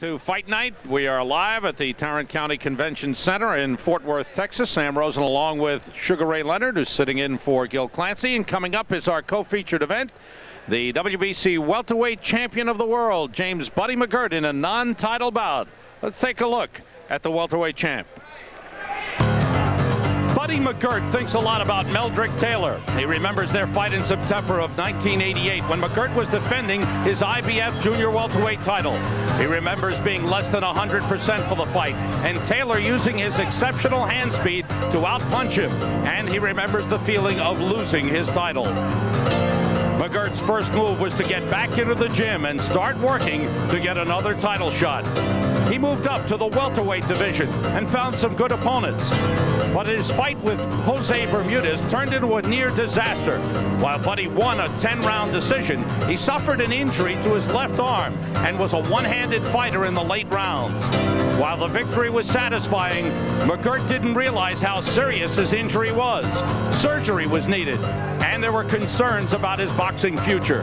To Fight Night. We are live at the Tarrant County Convention Center in Fort Worth, Texas. Sam Rosen along with Sugar Ray Leonard, who's sitting in for Gil Clancy. And coming up is our co-featured event, the WBC welterweight champion of the world, James Buddy McGirt, in a non-title bout. Let's take a look at the welterweight champ. Buddy McGirt thinks a lot about Meldrick Taylor. He remembers their fight in September of 1988 when McGirt was defending his IBF junior welterweight title. He remembers being less than 100% for the fight and Taylor using his exceptional hand speed to outpunch him. And he remembers the feeling of losing his title. McGirt's first move was to get back into the gym and start working to get another title shot. He moved up to the welterweight division and found some good opponents. But his fight with Jose Bermudez turned into a near disaster. While Buddy won a 10-round decision, he suffered an injury to his left arm and was a one-handed fighter in the late rounds. While the victory was satisfying, McGirt didn't realize how serious his injury was. Surgery was needed, and there were concerns about his boxing future.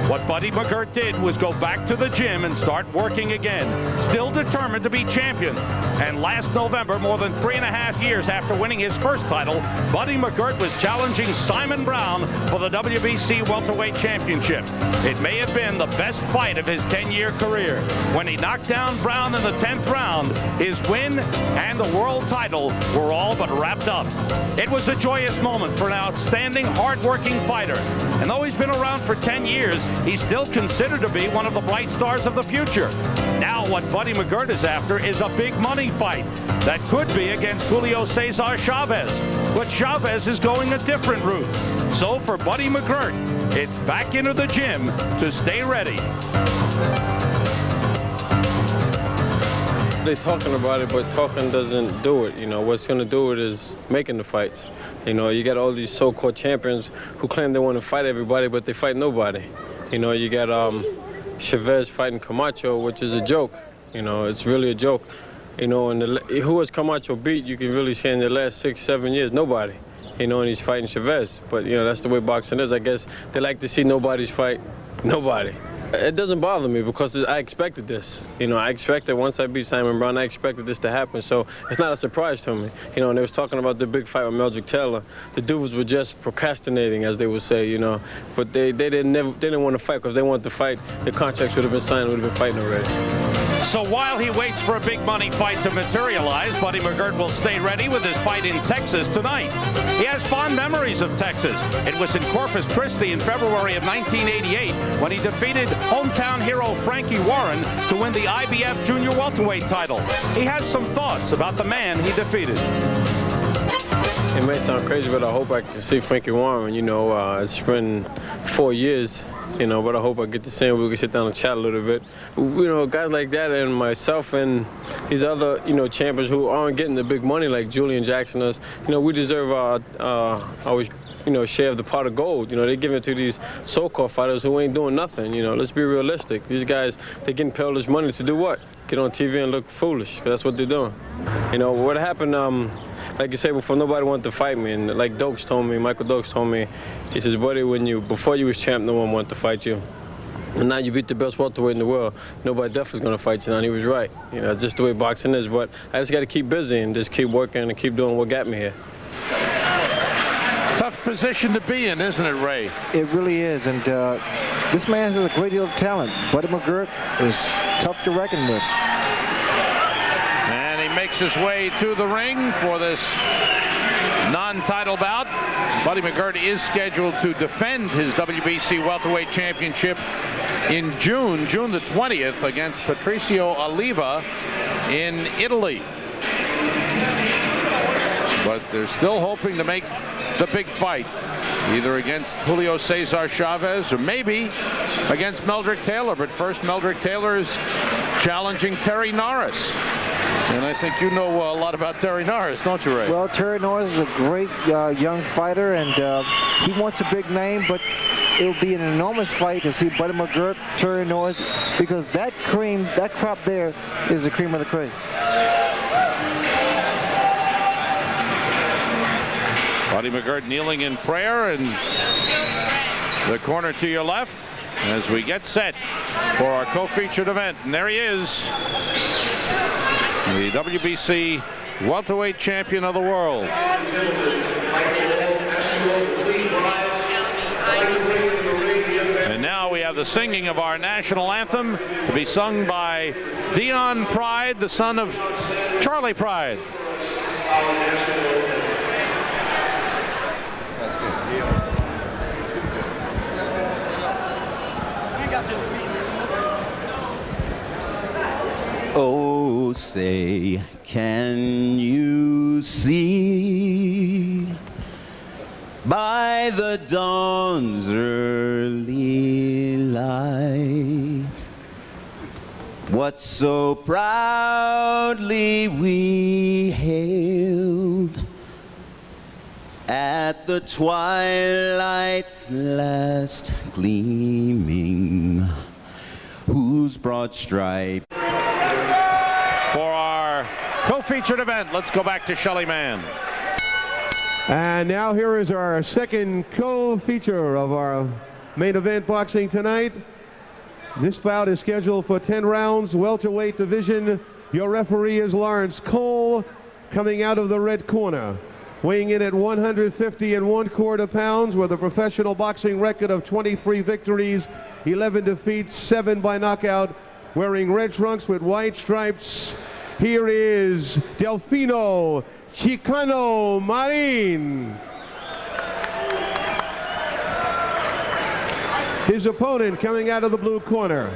What Buddy McGirt did was go back to the gym and start working again, still determined to be champion. And last November, more than 3.5 years after winning his first title, Buddy McGirt was challenging Simon Brown for the WBC welterweight championship. It may have been the best fight of his 10-year career. When he knocked down Brown in the 10th round, his win and the world title were all but wrapped up. It was a joyous moment for an outstanding, hard-working fighter. And though he's been around for 10 years, he's still considered to be one of the bright stars of the future. Now what Buddy McGirt is after is a big money fight that could be against Julio Cesar Chavez. But Chavez is going a different route. So for Buddy McGirt, it's back into the gym to stay ready. They're talking about it, but talking doesn't do it. You know, what's going to do it is making the fights. You know, you got all these so-called champions who claim they want to fight everybody, but they fight nobody. You know, you got Chavez fighting Camacho, which is a joke. You know, it's really a joke. You know, and who has Camacho beat, you can really say in the last 6-7 years, nobody. You know, and he's fighting Chavez. But, you know, that's the way boxing is. I guess they like to see nobody's fight nobody. It doesn't bother me because I expected this. You know, I expected once I beat Simon Brown, I expected this to happen. So it's not a surprise to me. You know, and they was talking about the big fight with Meldrick Taylor. The dudes were just procrastinating, as they would say, you know. But they didn't want to fight because they wanted to fight. The contracts would have been signed, would have been fighting already. So while he waits for a big money fight to materialize, Buddy McGirt will stay ready with his fight in Texas tonight. He has fond memories of Texas. It was in Corpus Christi in February of 1988 when he defeated hometown hero Frankie Warren to win the IBF junior welterweight title. He has some thoughts about the man he defeated. It may sound crazy, but I hope I can see Frankie Warren. You know, it's been 4 years. You know, but I hope I get to see him. We can sit down and chat a little bit. You know, guys like that and myself and these other, you know, champions who aren't getting the big money like Julian Jackson us, you know, we deserve our you know, share of the pot of gold. You know, they give it to these so-called fighters who ain't doing nothing. You know, let's be realistic. These guys, they're getting paid all this money to do what? Get on TV and look foolish, because that's what they're doing. You know, what happened, like you said before, nobody wanted to fight me. And like Dokes told me, Michael Dokes told me, he says, Buddy, before you was champ, no one wanted to fight you. And now you beat the best welterweight in the world. Nobody definitely is going to fight you now, and he was right. You know, it's just the way boxing is. But I just got to keep busy and just keep working and keep doing what got me here. Tough position to be in, isn't it, Ray? It really is, and this man has a great deal of talent. Buddy McGirt is tough to reckon with. And he makes his way to the ring for this non-title bout. Buddy McGirt is scheduled to defend his WBC welterweight championship in June the 20th against Patricio Oliva in Italy. But they're still hoping to make the big fight, either against Julio Cesar Chavez or maybe against Meldrick Taylor. But first, Meldrick Taylor is challenging Terry Norris. And I think you know a lot about Terry Norris, don't you, Ray? Well, Terry Norris is a great young fighter, and he wants a big name, but it'll be an enormous fight to see Buddy McGirt, Terry Norris, because that crop there is the cream of the crop. Buddy McGirt kneeling in prayer, and the corner to your left, as we get set for our co-featured event. And there he is, the WBC welterweight champion of the world. And now we have the singing of our national anthem to be sung by Dion Pride, the son of Charlie Pride. Oh, say, can you see by the dawn's early light what so proudly we hailed at the twilight's last gleaming, whose broad stripe. For our co-featured event, let's go back to Shelly Mann. And now here is our second co-feature of our main event boxing tonight. This bout is scheduled for 10 rounds, welterweight division. Your referee is Lawrence Cole, coming out of the red corner, weighing in at 150 1/4 pounds with a professional boxing record of 23 victories, 11 defeats, 7 by knockout, wearing red trunks with white stripes. Here is Delfino Chicano Marin. His opponent coming out of the blue corner,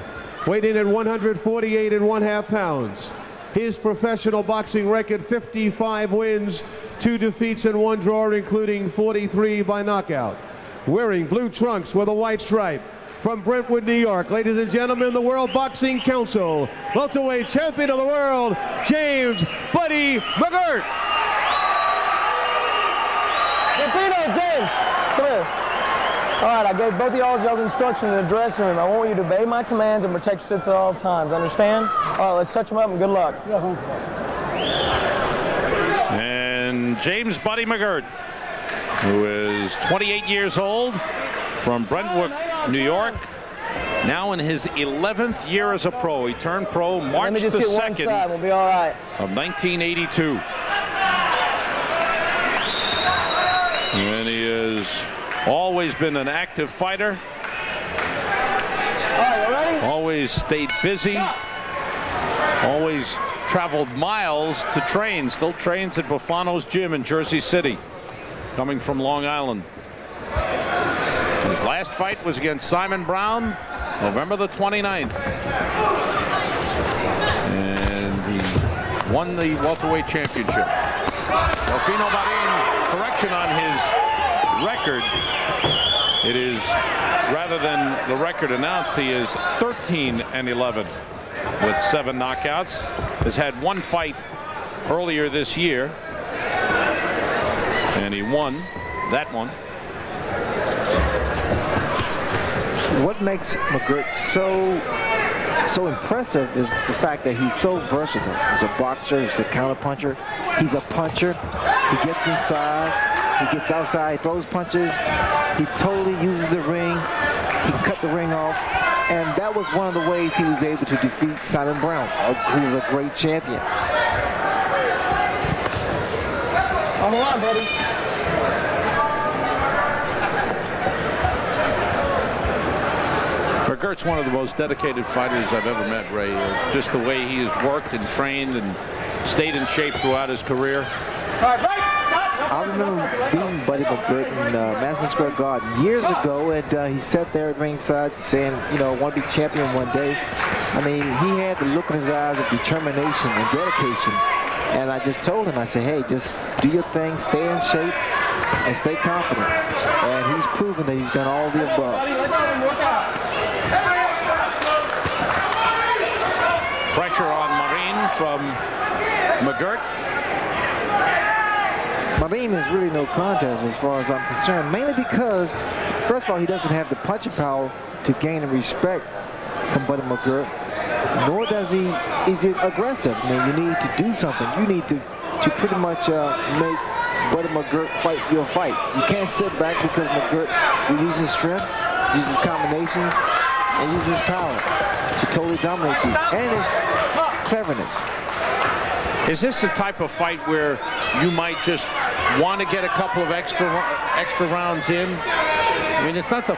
weighed in at 148 1/2 pounds. His professional boxing record, 55 wins, 2 defeats and 1 draw, including 43 by knockout. Wearing blue trunks with a white stripe, from Brentwood, New York, ladies and gentlemen, the World Boxing Council welterweight champion of the world, James Buddy McGirt. Delfino, James, come here. All right, I gave both of y'all instructions in the dressing room. I want you to obey my commands and protect yourself at all times. Understand? All right, let's touch them up and good luck. And James Buddy McGirt, who is 28 years old, from Brentwood, New York, now in his 11th year as a pro. He turned pro March the 2nd we'll be all right. of 1982. And he has always been an active fighter. All right, you ready? Always stayed busy. Always traveled miles to train. Still trains at Bufano's gym in Jersey City, coming from Long Island. His last fight was against Simon Brown, November the 29th. And he won the welterweight championship. Delfino Marin, correction on his record. It is, rather than the record announced, he is 13-11 with 7 knockouts. Has had 1 fight earlier this year, and he won that one. What makes McGirt so impressive is the fact that he's so versatile. He's a boxer, he's a counterpuncher, he's a puncher. He gets inside, he gets outside, he throws punches. He totally uses the ring. He can cut the ring off. And that was one of the ways he was able to defeat Simon Brown, who was a great champion. On the line, buddy. McGirt's one of the most dedicated fighters I've ever met, Ray. Just the way he has worked and trained and stayed in shape throughout his career. All right, right. I remember beating Buddy McGirt in Madison Square Garden years ago, and he sat there at ringside saying, you know, I want to be champion one day. I mean, he had the look in his eyes of determination and dedication. And I just told him, I said, hey, just do your thing, stay in shape, and stay confident. And he's proven that he's done all the above. Pressure on Marin from McGirt. Marin is really no contest as far as I'm concerned, mainly because, first of all, he doesn't have the punching power to gain the respect from Buddy McGirt, nor is it aggressive. I mean, you need to do something. You need to pretty much make Buddy McGirt fight your fight. You can't sit back because McGirt uses strength, uses combinations, and uses his power to totally dominate you, and his cleverness. Is this the type of fight where you might just want to get a couple of extra rounds in? I mean, it's not the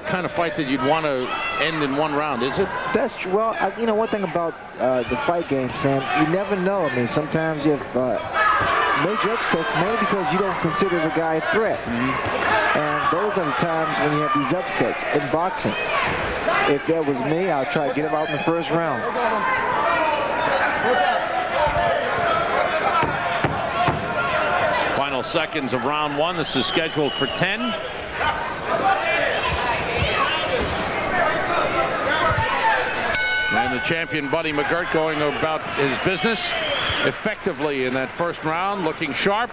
kind of fight that you'd want to end in one round, is it? That's true. Well, you know, one thing about the fight game, Sam, you never know. I mean, sometimes you have major upsets, mainly because you don't consider the guy a threat. And those are the times when you have these upsets in boxing. If that was me, I'd try to get him out in the first round. Final seconds of round one. This is scheduled for 10. And the champion, Buddy McGirt, going about his business effectively in that first round, looking sharp.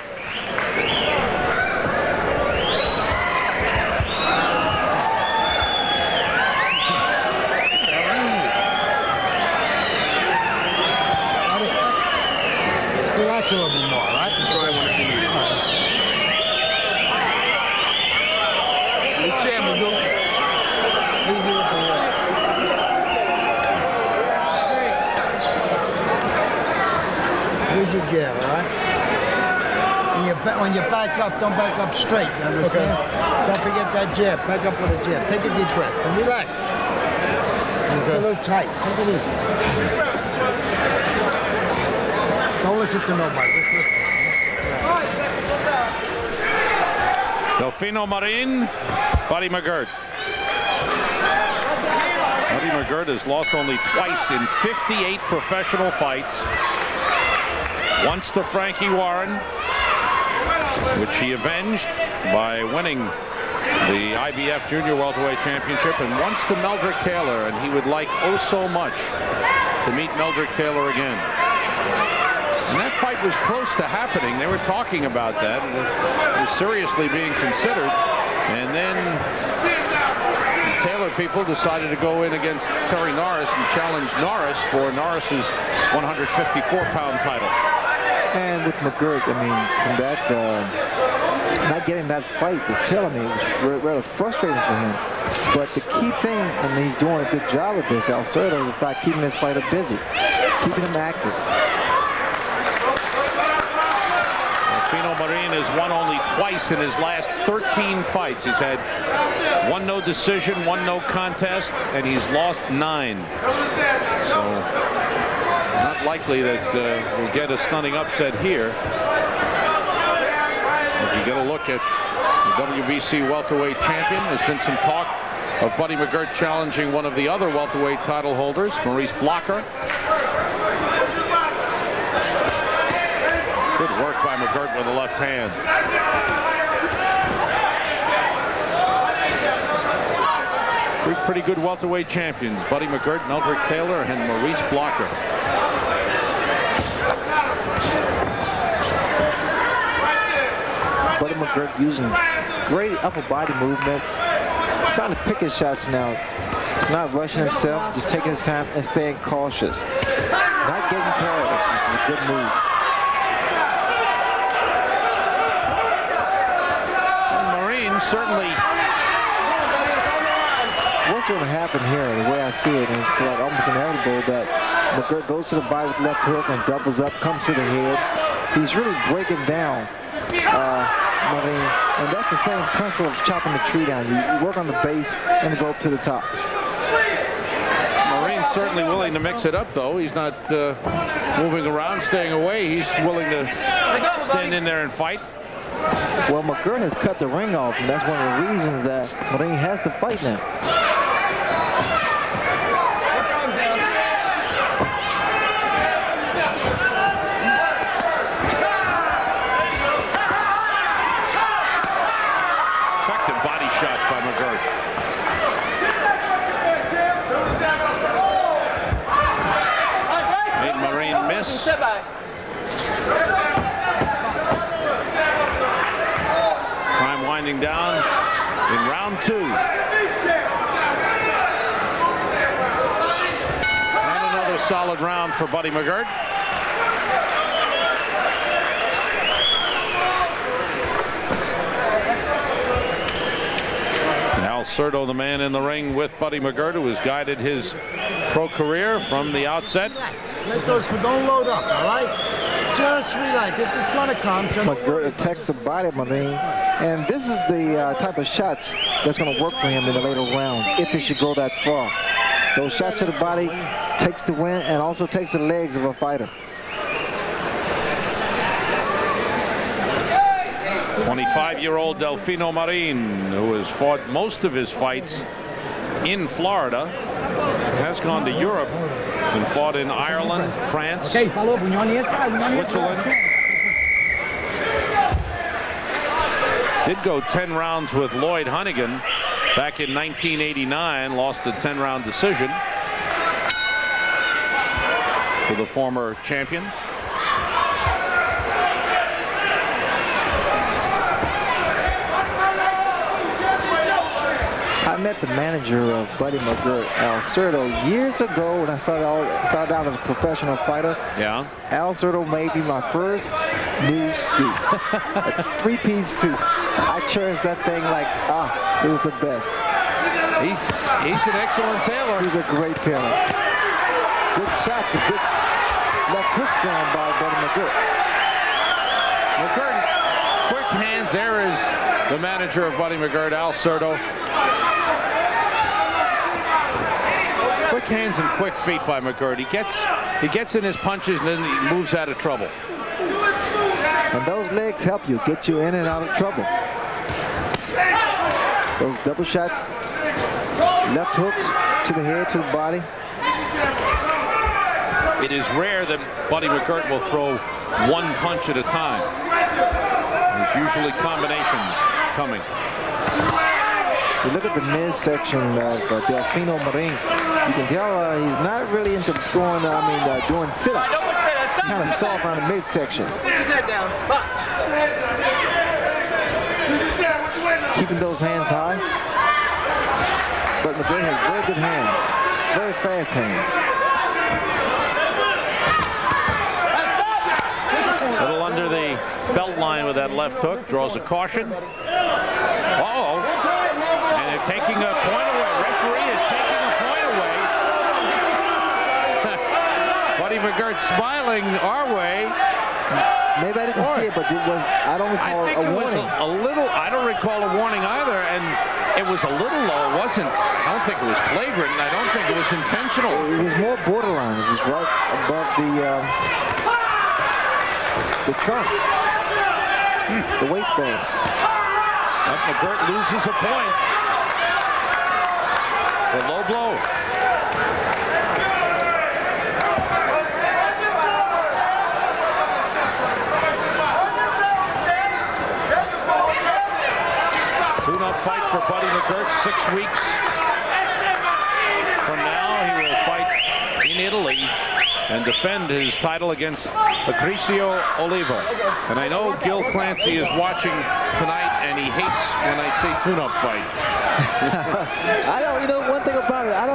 Relax a little bit more, right? Here's your jab, all right? When you back up, don't back up straight, you understand? Okay. Don't forget that jab. Back up with a jab. Take a deep breath and relax. Okay. It's a little tight. Take it easy. Don't listen to nobody. Just listen. Delfino Marin, Buddy McGirt. Buddy McGirt has lost only twice in 58 professional fights. Once to Frankie Warren, which he avenged by winning the IBF Junior Welterweight Championship, and once to Meldrick Taylor, and he would like oh so much to meet Meldrick Taylor again. And that fight was close to happening. They were talking about that. It was seriously being considered. And then the Taylor people decided to go in against Terry Norris and challenge Norris for Norris's 154-pound title. And with McGirt, I mean, from that, not getting that fight with Taylor, it was rather frustrating for him. But the key thing, and he's doing a good job with this, Alcerdo, is about keeping this fighter busy, keeping him active. Delfino Marin has won only twice in his last 13 fights. He's had one no decision, one no contest, and he's lost 9. So not likely that we'll get a stunning upset here. If you get a look at the WBC welterweight champion, there's been some talk of Buddy McGirt challenging one of the other welterweight title holders, Maurice Blocker. Good work by McGirt with the left hand. Pretty good welterweight champions, Buddy McGirt, Meldrick Taylor, and Maurice Blocker. Buddy McGirt using great upper body movement. He's trying to pick his shots now. He's not rushing himself, just taking his time and staying cautious. Not getting careless, which is a good move. Certainly. What's going to happen here, the way I see it, and it's like almost inevitable that McGirt goes to the body with left hook and doubles up, comes to the head. He's really breaking down Marin, and that's the same principle of chopping the tree down. You work on the base and go up to the top. Marin's certainly willing to mix it up, though. He's not moving around, staying away. He's willing to stand in there and fight. Well, McGirt has cut the ring off, and that's one of the reasons that Marin has to fight now. Effective body shot by McGirt. Made Marin miss. Winding down in round 2. And another solid round for Buddy McGirt. Cerdo, the man in the ring with Buddy McGirt, who has guided his pro career from the outset. Relax. Let those, don't load up, all right? Just relax. It's going to come. So McGirt attacks the body of Marin, and this is the type of shots that's going to work for him in the later round, if it should go that far. Those shots to the body takes the win and also takes the legs of a fighter. 25-year-old Delfino Marin, who has fought most of his fights in Florida, has gone to Europe and fought in Ireland, France, Switzerland. Did go 10 rounds with Lloyd Hunnigan back in 1989, lost a 10-round decision to the former champion. I met the manager of Buddy McGirt, Al Cerdo, years ago when I started out as a professional fighter. Yeah. Al Cerdo made me my first new suit, a three-piece suit. I cherished that thing like, it was the best. He's an excellent tailor. He's a great tailor. Good shots, a good left hooks down by Buddy McGirt. McGirt, quick hands. There is the manager of Buddy McGirt, Al Cerdo. Quick hands and quick feet by McGirt. He gets in his punches and then he moves out of trouble. And those legs help you get you in and out of trouble. Those double shots, left hooks to the head, to the body. It is rare that Buddy McGirt will throw one punch at a time. There's usually combinations coming. You look at the midsection of Delfino Marin, you can tell he's not really into doing sit-ups. Kind of soft around the midsection. Keeping those hands high. But McGirt has very good hands, very fast hands. A little under the belt line with that left hook, draws a caution. Uh-oh. And they're taking a point away. Referee is taking a point away. Buddy McGirt smiling our way. Maybe I didn't see it, but I don't recall a warning. I don't recall a warning either, and it was a little low. I don't think it was flagrant, and I don't think it was intentional. It was more borderline. It was right above the trunks, the waistband. McGirt loses a point. A low blow. Tune-up fight for Buddy McGirt, 6 weeks from now. He will fight in Italy and defend his title against Patricio Oliva. And I know Gil Clancy is watching tonight, and he hates when I say tune-up fight. One thing about it, I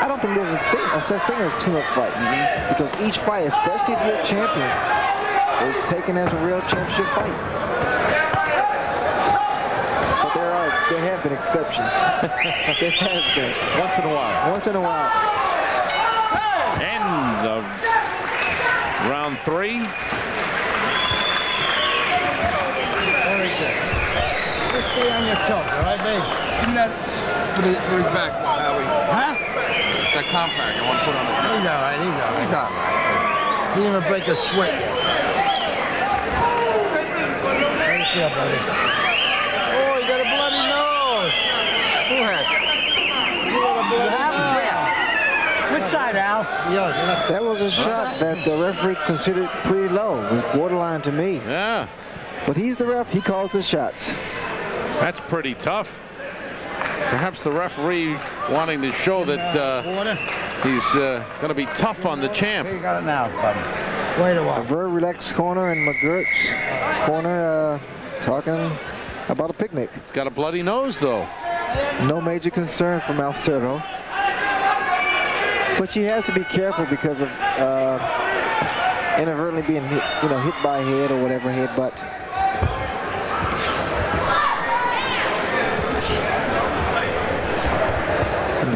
don't think there's a such thing as tune-up fight. Because each fight, especially if you're a champion, is taken as a real championship fight. But there have been exceptions. There have been. Once in a while. Once in a while. End of round 3. Very good. Just stay on your toes, all right, babe? Give me that for his back, Howie. Huh? That compact I want to put on the back. He's all right, he's all right. He's all right. He didn't even break a sweat. How you feel, buddy? Oh, you got a bloody nose. Who had? You got a bloody nose. Which side, Al? Yeah, That was a shot that the referee considered pretty low. It was borderline to me. Yeah. But he's the ref. He calls the shots. That's pretty tough. Perhaps the referee wanting to show that he's going to be tough on the champ. You got it now, buddy. wait a A while. very relaxed corner in McGirt's corner, talking about a picnic. He's got a bloody nose, though. No major concern from Al Cerdo. But she has to be careful because of inadvertently being hit by a head or whatever, headbutt.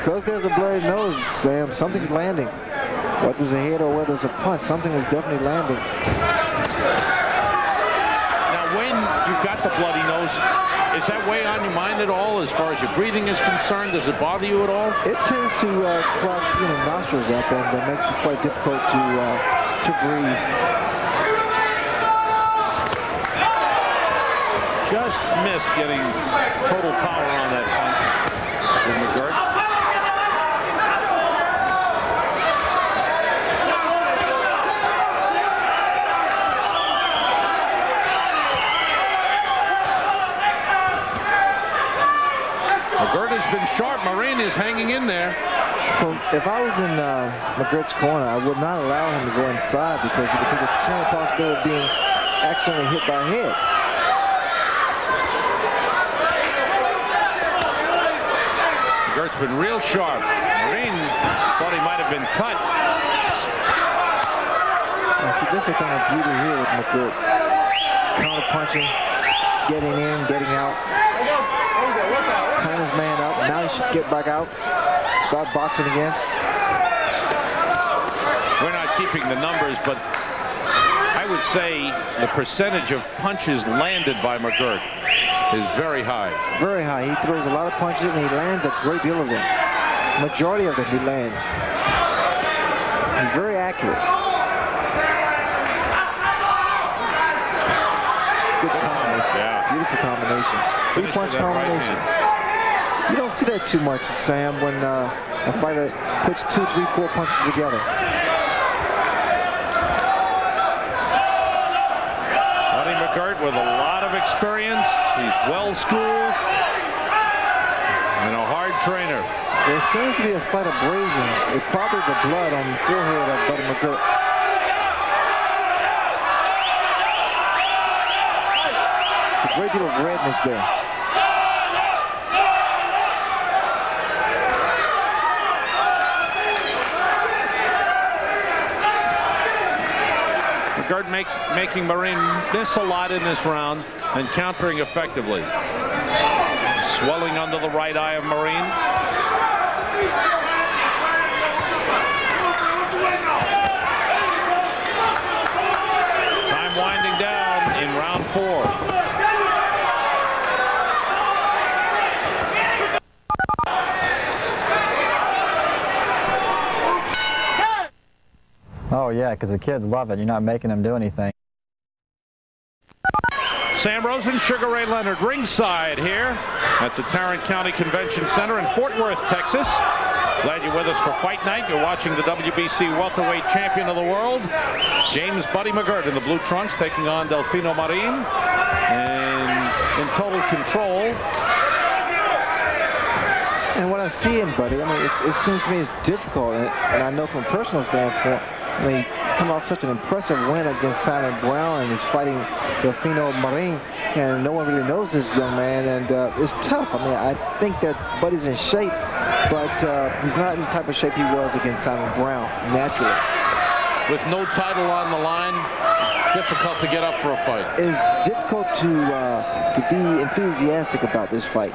Because there's a bloody nose, Sam, something's landing. Whether it's a hit or whether it's a punch, something is definitely landing. Now, when you've got the bloody nose, is that weigh on your mind at all as far as your breathing is concerned? Does it bother you at all? It tends to clog nostrils up, and that makes it quite difficult to breathe. Just missed getting total power on that punch with McGirt. McGirt has been sharp. Marin is hanging in there. If I was in McGirt's corner, I would not allow him to go inside because he could take a chance possibility of being accidentally hit by a head. McGirt's been real sharp. Marin thought he might have been cut. See, this is a thing of beauty here with McGirt. Counter punching, getting in, getting out. Tying his man up. Now he should get back out. Start boxing again. We're not keeping the numbers, but I would say the percentage of punches landed by McGirt is very high. Very high. He throws a lot of punches and he lands a great deal of them. Majority of them he lands. He's very accurate. Good combination. Yeah. Beautiful combination. Three-punch combination. You don't see that too much, Sam, when a fighter puts 2, 3, 4 punches together. McGirt with a lot of experience. He's well schooled and a hard trainer. There seems to be a slight abrasion. It's probably the blood on the forehead of Buddy McGirt. It's a great deal of redness there. McGirt making Marin miss a lot in this round and countering effectively. Swelling under the right eye of Marin. Time winding down in round 4. Oh, yeah, because the kids love it. You're not making them do anything. Sam Rosen, Sugar Ray Leonard ringside here at the Tarrant County Convention Center in Fort Worth, Texas. Glad you're with us for Fight Night. You're watching the WBC welterweight champion of the world, James Buddy McGirt, in the blue trunks, taking on Delfino Marin. And in total control. And what I see in Buddy, I mean, it seems to me it's difficult, and I know from a personal standpoint, I mean, come off such an impressive win against Simon Brown and he's fighting Delfino Marin, and no one really knows this young man, and it's tough. I mean, I think that Buddy's in shape, but he's not in the type of shape he was against Simon Brown, naturally. With no title on the line, difficult to get up for a fight. It's difficult to be enthusiastic about this fight.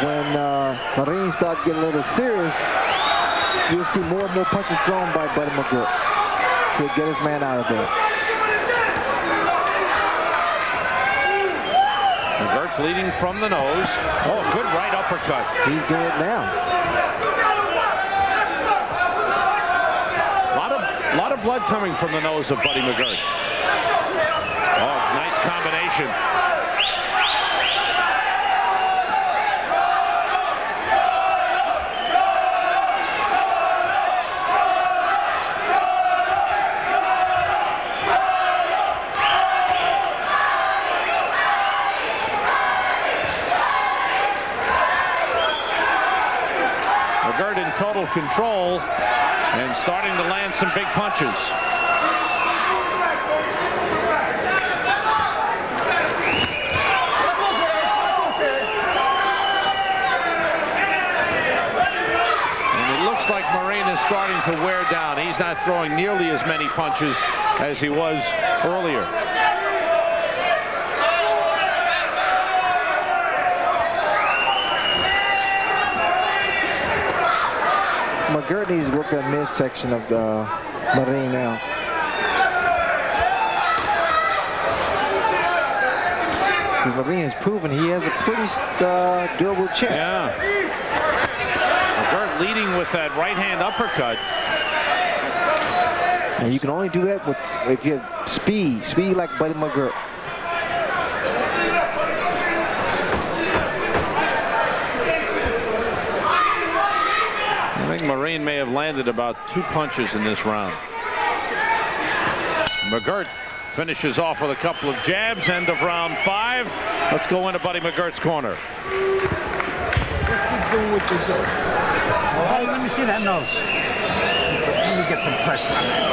When Marin starts getting a little serious, you'll see more and more punches thrown by Buddy McGirt. He'll get his man out of there. McGirt bleeding from the nose. Oh, good right uppercut. He's doing it now. A lot of blood coming from the nose of Buddy McGirt. Oh, nice combination. McGirt in total control and starting to land some big punches. starting to wear down. He's not throwing nearly as many punches as he was earlier. McGirt needs to work that midsection of the Marin now. Because Marin has proven he has a pretty durable chin. Yeah. McGirt leading with that right hand uppercut. And you can only do that with if you have speed like Buddy McGirt. I think Marin may have landed about 2 punches in this round. McGirt finishes off with a couple of jabs. End of round 5. Let's go into Buddy McGirt's corner. Just keep doing what you're doing. All right, let me see that nose. Let me get some pressure on that.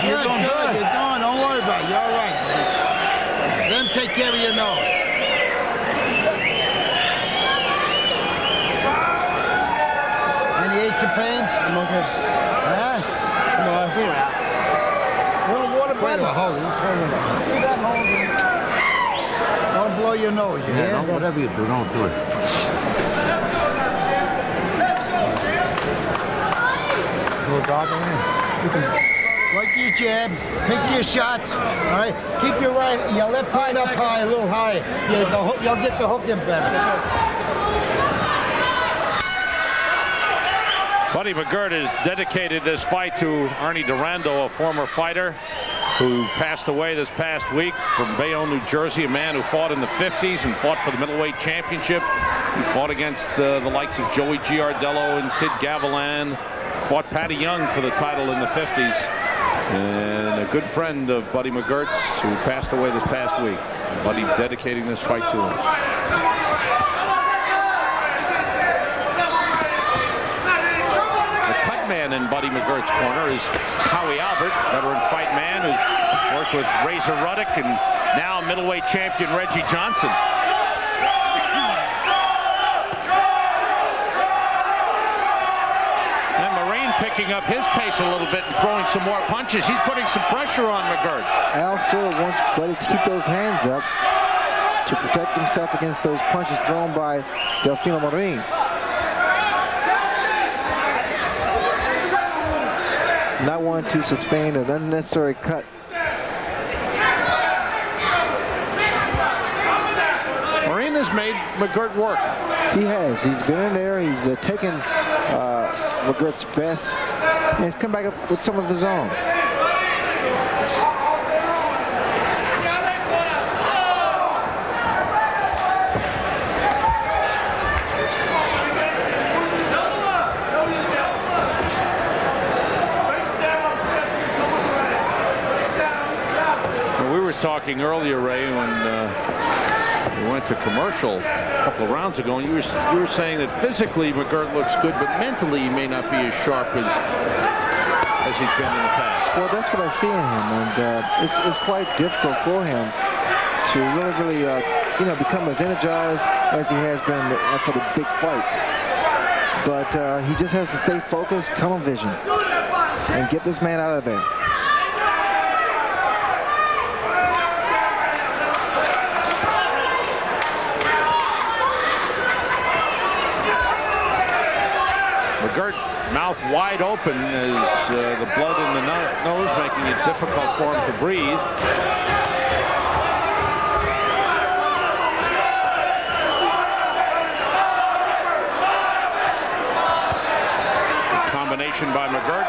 You're doing good. You're doing. Don't worry about it. You're all right. Let him take care of your nose. Any aches and pains? I'm okay. Huh? I'm all right. Water, wait a minute. Hold it. Don't blow your nose, you hear? Whatever you do, don't do it. A little dark in here. Like your jab, pick your shots, all right? Keep your left hand up high, a little higher. You'll get the hook in better. Buddy McGirt has dedicated this fight to Ernie Durando, a former fighter who passed away this past week from Bayonne, New Jersey, a man who fought in the 50s and fought for the middleweight championship. He fought against the likes of Joey Giardello and Kid Gavilan, fought Patty Young for the title in the 50s. And a good friend of Buddy McGirt's who passed away this past week. Buddy's dedicating this fight to him. The cut man in Buddy McGirt's corner is Howie Albert, veteran fight man who's worked with Razor Ruddock and now middleweight champion Reggie Johnson. Picking up his pace a little bit and throwing some more punches. He's putting some pressure on McGirt. Al sort of wants Buddy to keep those hands up to protect himself against those punches thrown by Delfino Marin. Not wanting to sustain an unnecessary cut. Marin has made McGirt work. He has. He's been in there. He's taken McGirt's best, and he's come back up with some of his own. Well, we were talking earlier, Ray, when we went to commercial a couple of rounds ago, and you were saying that physically McGirt looks good, but mentally he may not be as sharp as he's been in the past. Well, that's what I see in him, and it's quite difficult for him to really, become as energized as he has been for the big fights. But he just has to stay focused, tunnel vision, and get this man out of there. McGirt, mouth wide open as the blood in the nose making it difficult for him to breathe. Good combination by McGirt.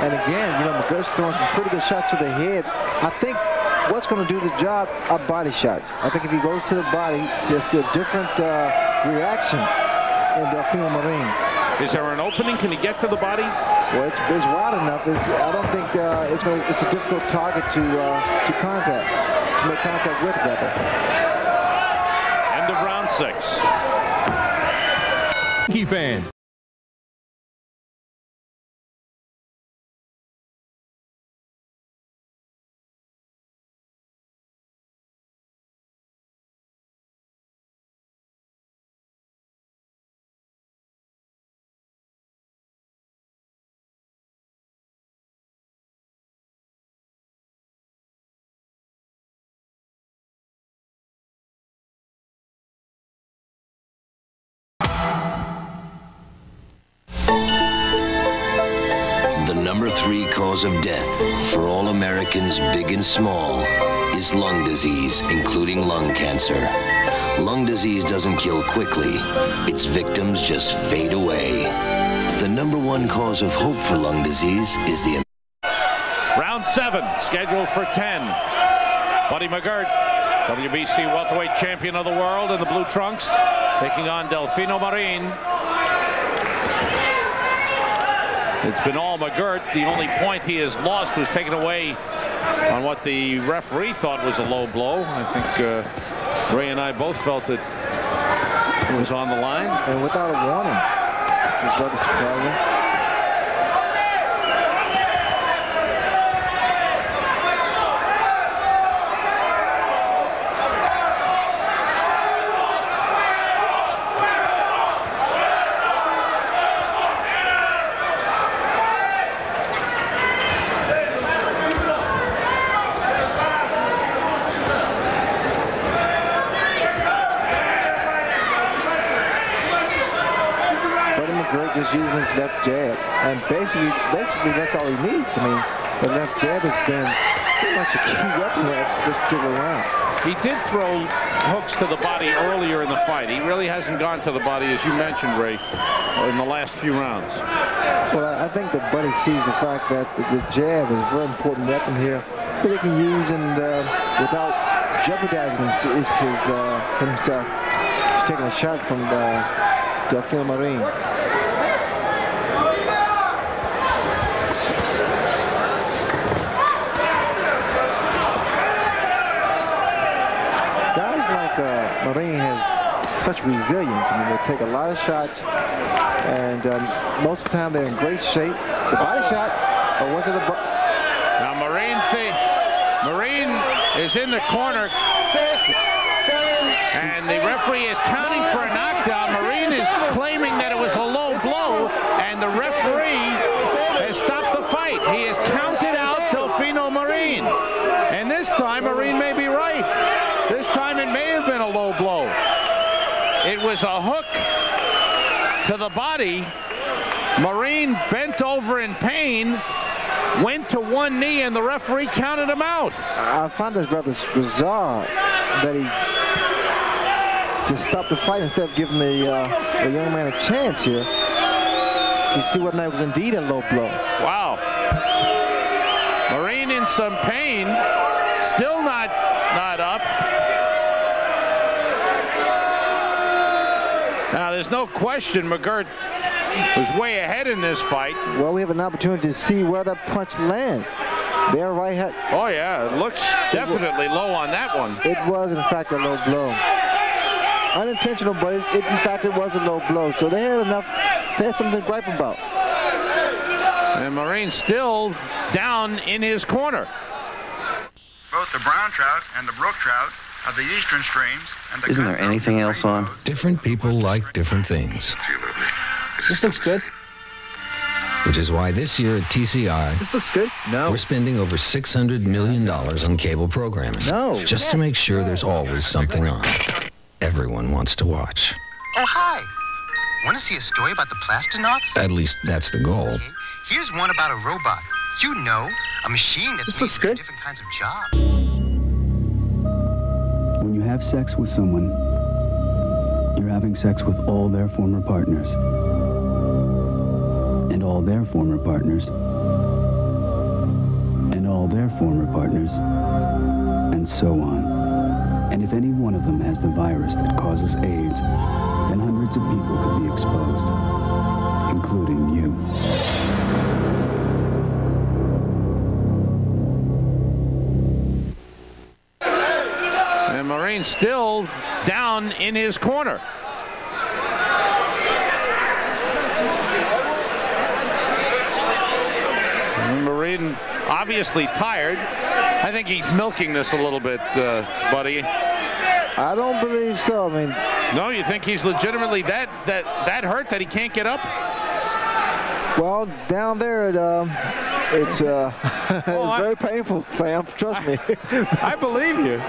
And again, McGirt's throwing some pretty good shots to the head. I think what's going to do the job are body shots. I think if he goes to the body, you'll see a different reaction in Delfino Marin. Is there an opening? Can he get to the body? Well, it's wide enough. I don't think it's a difficult target to make contact with, rather. End of round 6. Key fan. number 3 cause of death for all Americans, big and small, is lung disease, including lung cancer. Lung disease doesn't kill quickly. Its victims just fade away. The number 1 cause of hope for lung disease is the... Round 7, scheduled for 10. Buddy McGirt, WBC welterweight champion of the world in the blue trunks, taking on Delfino Marin. It's been all McGirt. The only point he has lost was taken away on what the referee thought was a low blow. I think Ray and I both felt that it was on the line. And without a warning. It was rather surprising. Just using his left jab, and basically that's all he needs. I mean, the left jab has been pretty much a key weapon at this particular round. He did throw hooks to the body earlier in the fight. He really hasn't gone to the body, as you mentioned, Ray, in the last few rounds. Well, I think that Buddy sees the fact that the jab is a very important weapon here that he can use, and without jeopardizing himself, taking a shot from Delfino Marin. Marin has such resilience. I mean, they take a lot of shots, and most of the time they're in great shape. The body shot, or was it a... Now Marin is in the corner, and the referee is counting for a knockdown. Marin is claiming that it was a low blow, and the referee has stopped the fight. He has counted out Delfino Marin, and this time Marin may be right. This time it may have been a low blow. It was a hook to the body. Marin bent over in pain, went to one knee, and the referee counted him out. I find this rather bizarre that he just stopped the fight instead of giving the young man a chance here to see whether that was indeed a low blow. Wow. Marin in some pain, still not up. Now, there's no question McGirt was way ahead in this fight. Well, we have an opportunity to see where that punch lands. There, right hand. Oh, yeah, it looks definitely low on that one. It was, in fact, a low blow. Unintentional, but in fact, it was a low blow. So they had enough, they had something to gripe about. And Marin still down in his corner. Both the brown trout and the brook trout of the eastern streams. And the Isn't there anything else on? Different people like different things. This looks good. Which is why this year at TCI, This looks good. No. we're spending over $600 million on cable programming. No. Just to make sure there's always something on. Everyone wants to watch. Oh, hi. Want to see a story about the plastonauts? At least that's the goal. Okay. Here's one about a robot. You know, a machine that's This looks made for good. different kinds of jobs. When you have sex with someone, you're having sex with all their former partners. And all their former partners. And all their former partners. And so on. And if any one of them has the virus that causes AIDS, then hundreds of people could be exposed, including you. And Marin still down in his corner. And Marin obviously tired. I think he's milking this a little bit, buddy. I don't believe so. I mean, no, you think he's legitimately that hurt that he can't get up? well, down there, it's very painful, Sam. Trust me. I believe you.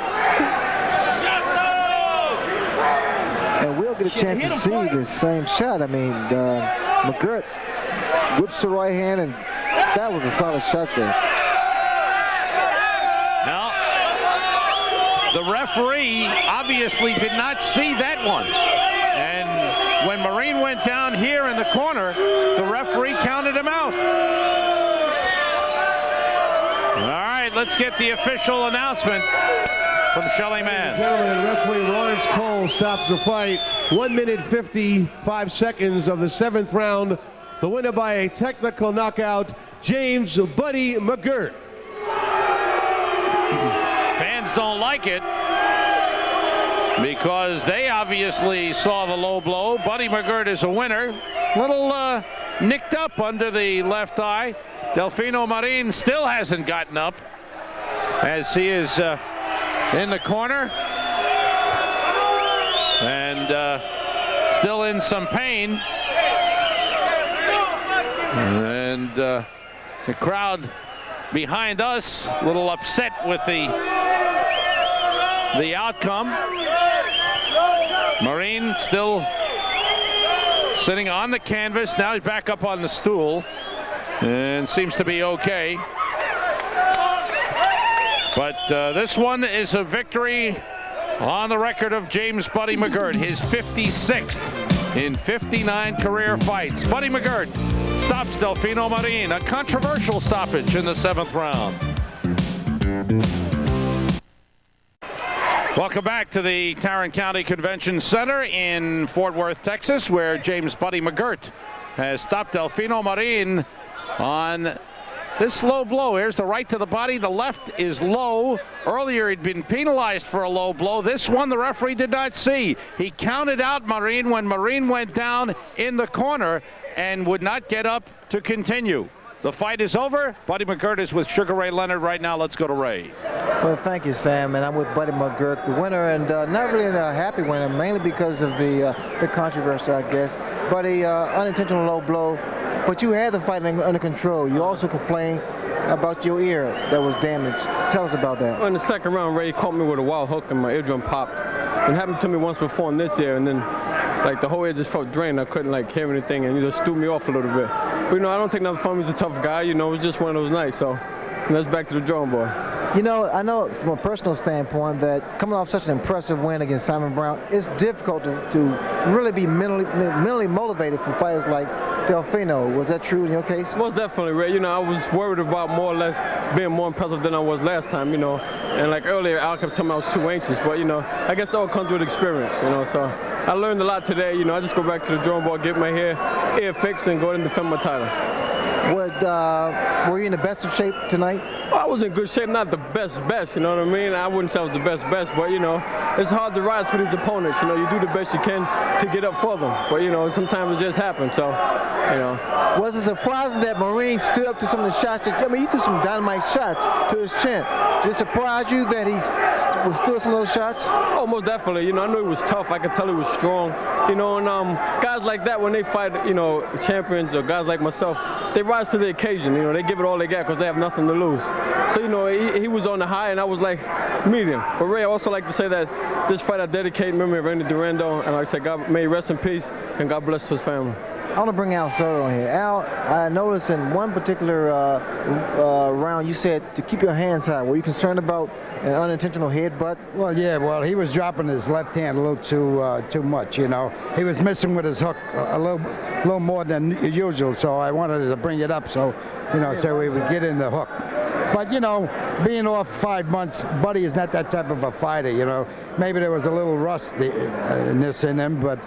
And we'll get a chance to see this same shot. I mean, McGirt whips the right hand and That was a solid shot there. Now, the referee obviously did not see that one. And when Marin went down here in the corner, the referee counted him out. All right, let's get the official announcement from Shelly Mann. Gentlemen, referee Lawrence Cole stops the fight. 1 minute 55 seconds of the 7th round. The winner by a technical knockout, James Buddy McGirt. Fans don't like it because they obviously saw the low blow. Buddy McGirt is a winner. Little nicked up under the left eye. Delfino Marin still hasn't gotten up as he is in the corner and still in some pain. And the crowd behind us a little upset with the outcome. Marin still sitting on the canvas. Now he's back up on the stool and seems to be okay. But this one is a victory on the record of James Buddy McGirt, his 56th in 59 career fights. Buddy McGirt stops Delfino Marin, a controversial stoppage in the 7th round. Welcome back to the Tarrant County Convention Center in Fort Worth, Texas, where James Buddy McGirt has stopped Delfino Marin on this low blow. Here's the right to the body. The left is low. Earlier, he'd been penalized for a low blow. This one, the referee did not see. He counted out Marin when Marin went down in the corner and would not get up to continue. The fight is over. Buddy McGirt is with Sugar Ray Leonard right now. Let's go to Ray. Well, thank you, Sam, and I'm with Buddy McGirt, the winner, and not really a happy winner, mainly because of the controversy, I guess. Buddy, unintentional low blow, but you had the fight under control. You also complained about your ear that was damaged. Tell us about that. Well, in the 2nd round, Ray caught me with a wild hook and my eardrum popped. It happened to me once before in this ear, and then like the whole ear just felt drained. I couldn't like hear anything, and just threw me off a little bit. But you know, I don't take nothing from him. He's a tough guy. You know, it was just one of those nights. So let's back to the drawing board. You know, I know from a personal standpoint that coming off such an impressive win against Simon Brown, it's difficult to really be mentally motivated for fighters like Delfino. Was that true in your case? Most definitely, Ray. You know, I was worried about more or less being more impressive than I was last time, you know. And like earlier, Al kept telling me I was too anxious. But, you know, I guess that all comes with experience, you know. So I learned a lot today. You know, I just go back to the drawing board, get my ear fixed, and go ahead and defend my title. Were you in the best of shape tonight? Well, I was in good shape, not the best, you know what I mean? I wouldn't say I was the best, but, you know, it's hard to rise for these opponents. You know, you do the best you can to get up for them. But, you know, sometimes it just happens, so, you know. Was it surprising that Marin stood up to some of the shots? I mean, he threw some dynamite shots to his chin. Did it surprise you that he was still some of those shots? Oh, most definitely. You know, I knew he was tough. I could tell he was strong. You know, and guys like that, when they fight, you know, champions or guys like myself, they rise to the occasion. You know, they give it all they got because they have nothing to lose. So, you know, he was on the high, and I was like, medium. But Ray, I also like to say that this fight I dedicate in memory of Randy Durando, and like I said, God may he rest in peace, and God bless his family. I want to bring Al Soto on here. Al, I noticed in one particular round you said to keep your hands high. Were you concerned about an unintentional headbutt? Well, yeah. Well, he was dropping his left hand a little too much. You know, he was missing with his hook a little more than usual. So I wanted to bring it up so, you know, so we would get in the hook. But, you know, being off 5 months, Buddy is not that type of a fighter, you know. Maybe there was a little rustiness in him, but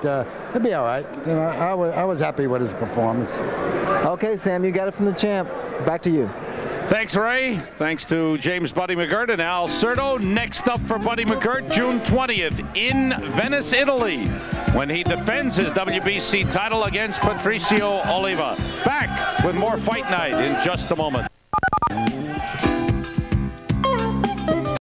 he'll be all right. You know, I was happy with his performance. Okay, Sam, you got it from the champ. Back to you. Thanks, Ray. Thanks to James Buddy McGirt and Al Soto. Next up for Buddy McGirt, June 20th in Venice, Italy, when he defends his WBC title against Patricio Oliva. Back with more Fight Night in just a moment.